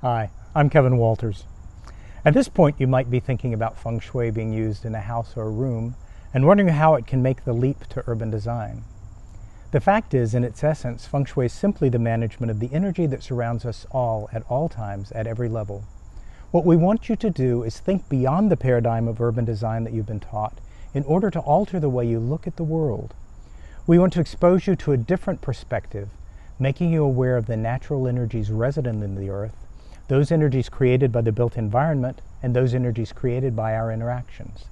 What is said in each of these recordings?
Hi, I'm Kevin Walters. At this point, you might be thinking about Feng Shui being used in a house or a room and wondering how it can make the leap to urban design. The fact is, in its essence, Feng Shui is simply the management of the energy that surrounds us all at all times, at every level. What we want you to do is think beyond the paradigm of urban design that you've been taught in order to alter the way you look at the world. We want to expose you to a different perspective, making you aware of the natural energies resident in the earth, those energies created by the built environment, and those energies created by our interactions.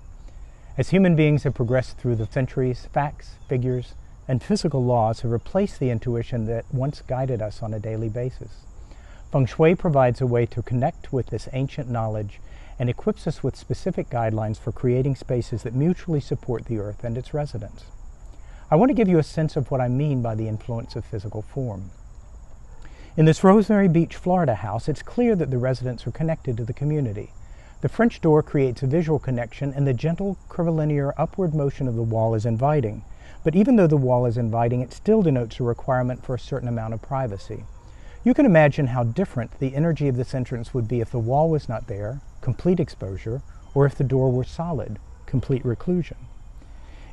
As human beings have progressed through the centuries, facts, figures, and physical laws have replaced the intuition that once guided us on a daily basis. Feng Shui provides a way to connect with this ancient knowledge and equips us with specific guidelines for creating spaces that mutually support the earth and its residents. I want to give you a sense of what I mean by the influence of physical form. In this Rosemary Beach, Florida house, it's clear that the residents are connected to the community. The French door creates a visual connection, and the gentle, curvilinear upward motion of the wall is inviting. But even though the wall is inviting, it still denotes a requirement for a certain amount of privacy. You can imagine how different the energy of this entrance would be if the wall was not there, complete exposure, or if the door were solid, complete reclusion.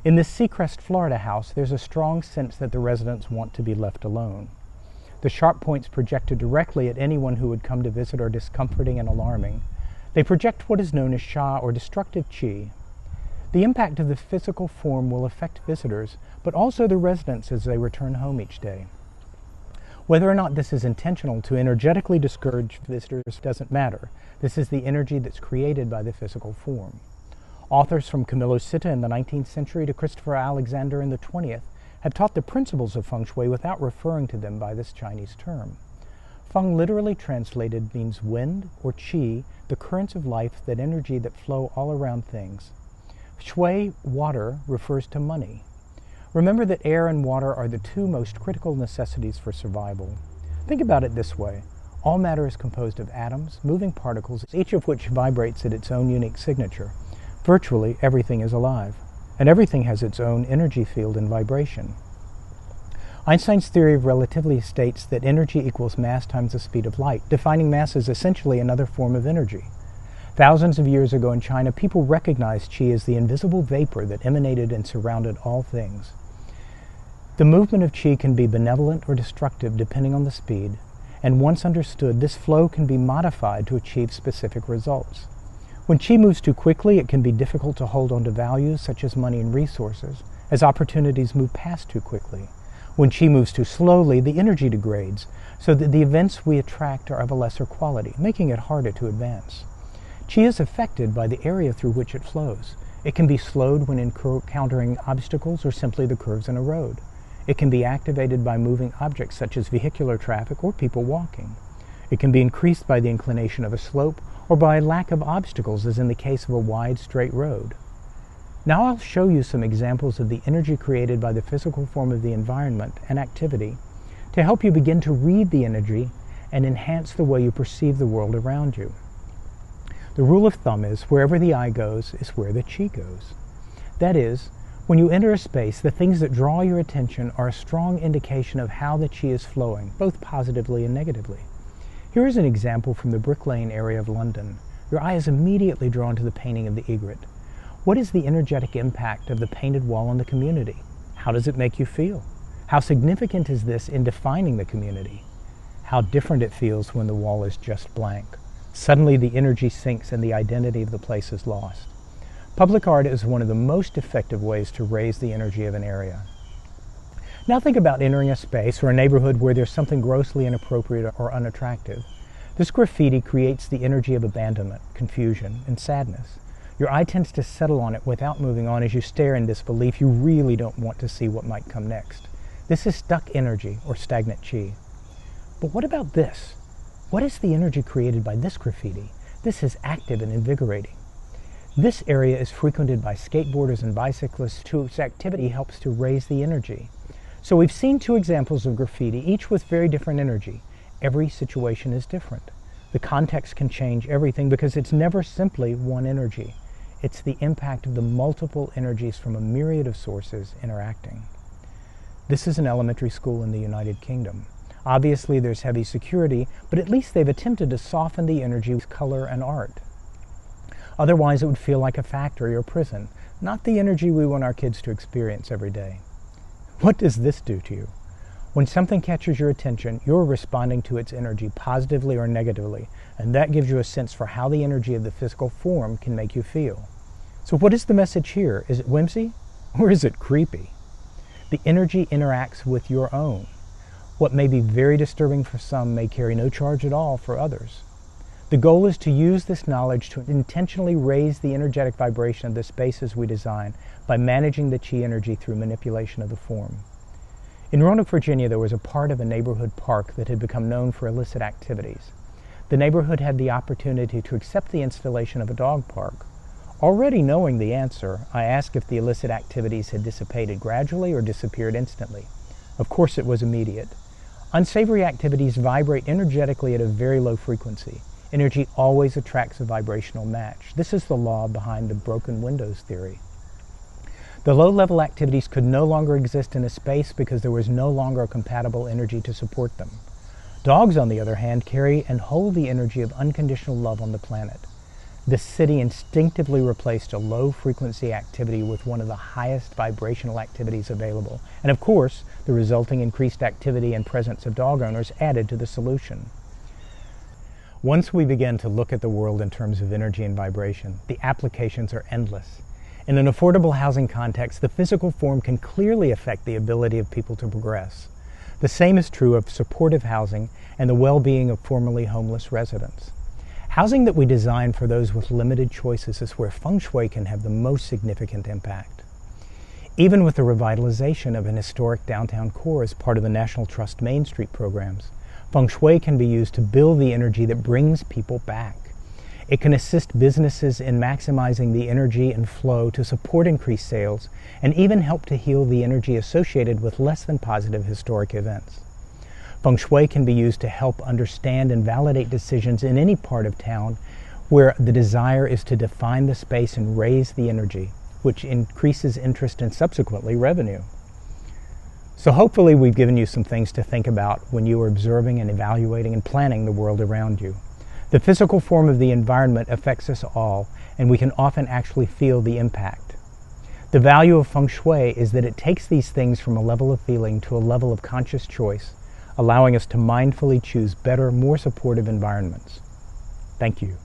In this Seacrest, Florida house, there's a strong sense that the residents want to be left alone. The sharp points projected directly at anyone who would come to visit are discomforting and alarming. They project what is known as sha, or destructive qi. The impact of the physical form will affect visitors, but also the residents as they return home each day. Whether or not this is intentional to energetically discourage visitors doesn't matter. This is the energy that's created by the physical form. Authors from Camillo Sitta in the 19th century to Christopher Alexander in the 20th have taught the principles of Feng Shui without referring to them by this Chinese term. Feng literally translated means wind or qi, the currents of life, that energy that flow all around things. Shui, water, refers to money. Remember that air and water are the two most critical necessities for survival. Think about it this way. All matter is composed of atoms, moving particles, each of which vibrates at its own unique signature. Virtually everything is alive, and everything has its own energy field and vibration. Einstein's theory of relativity states that energy equals mass times the speed of light, defining mass as essentially another form of energy. Thousands of years ago in China, people recognized qi as the invisible vapor that emanated and surrounded all things. The movement of qi can be benevolent or destructive depending on the speed, and once understood, this flow can be modified to achieve specific results. When qi moves too quickly, it can be difficult to hold on to values such as money and resources, as opportunities move past too quickly. When qi moves too slowly, the energy degrades, so that the events we attract are of a lesser quality, making it harder to advance. Qi is affected by the area through which it flows. It can be slowed when encountering obstacles or simply the curves in a road. It can be activated by moving objects such as vehicular traffic or people walking. It can be increased by the inclination of a slope or by lack of obstacles, as in the case of a wide, straight road. Now I'll show you some examples of the energy created by the physical form of the environment and activity to help you begin to read the energy and enhance the way you perceive the world around you. The rule of thumb is, wherever the eye goes is where the qi goes. That is, when you enter a space, the things that draw your attention are a strong indication of how the qi is flowing, both positively and negatively. Here is an example from the Brick Lane area of London. Your eye is immediately drawn to the painting of the egret. What is the energetic impact of the painted wall on the community? How does it make you feel? How significant is this in defining the community? How different it feels when the wall is just blank. Suddenly the energy sinks and the identity of the place is lost. Public art is one of the most effective ways to raise the energy of an area. Now think about entering a space or a neighborhood where there's something grossly inappropriate or unattractive. This graffiti creates the energy of abandonment, confusion, and sadness. Your eye tends to settle on it without moving on as you stare in disbelief. You really don't want to see what might come next. This is stuck energy or stagnant qi. But what about this? What is the energy created by this graffiti? This is active and invigorating. This area is frequented by skateboarders and bicyclists whose activity helps to raise the energy. So we've seen two examples of graffiti, each with very different energy. Every situation is different. The context can change everything because it's never simply one energy. It's the impact of the multiple energies from a myriad of sources interacting. This is an elementary school in the United Kingdom. Obviously, there's heavy security, but at least they've attempted to soften the energy with color and art. Otherwise, it would feel like a factory or prison, not the energy we want our kids to experience every day. What does this do to you? When something catches your attention, you're responding to its energy positively or negatively, and that gives you a sense for how the energy of the physical form can make you feel. So what is the message here? Is it whimsy, or is it creepy? The energy interacts with your own. What may be very disturbing for some may carry no charge at all for others. The goal is to use this knowledge to intentionally raise the energetic vibration of the spaces we design by managing the chi energy through manipulation of the form. In Roanoke, Virginia, there was a part of a neighborhood park that had become known for illicit activities. The neighborhood had the opportunity to accept the installation of a dog park. Already knowing the answer, I asked if the illicit activities had dissipated gradually or disappeared instantly. Of course, it was immediate. Unsavory activities vibrate energetically at a very low frequency. Energy always attracts a vibrational match. This is the law behind the broken windows theory. The low-level activities could no longer exist in a space because there was no longer a compatible energy to support them. Dogs, on the other hand, carry and hold the energy of unconditional love on the planet. The city instinctively replaced a low-frequency activity with one of the highest vibrational activities available. And of course, the resulting increased activity and presence of dog owners added to the solution. Once we begin to look at the world in terms of energy and vibration, the applications are endless. In an affordable housing context, the physical form can clearly affect the ability of people to progress. The same is true of supportive housing and the well-being of formerly homeless residents. Housing that we design for those with limited choices is where Feng Shui can have the most significant impact. Even with the revitalization of an historic downtown core as part of the National Trust Main Street programs, Feng Shui can be used to build the energy that brings people back. It can assist businesses in maximizing the energy and flow to support increased sales, and even help to heal the energy associated with less than positive historic events. Feng Shui can be used to help understand and validate decisions in any part of town where the desire is to define the space and raise the energy, which increases interest and subsequently revenue. So hopefully we've given you some things to think about when you are observing and evaluating and planning the world around you. The physical form of the environment affects us all, and we can often actually feel the impact. The value of Feng Shui is that it takes these things from a level of feeling to a level of conscious choice, allowing us to mindfully choose better, more supportive environments. Thank you.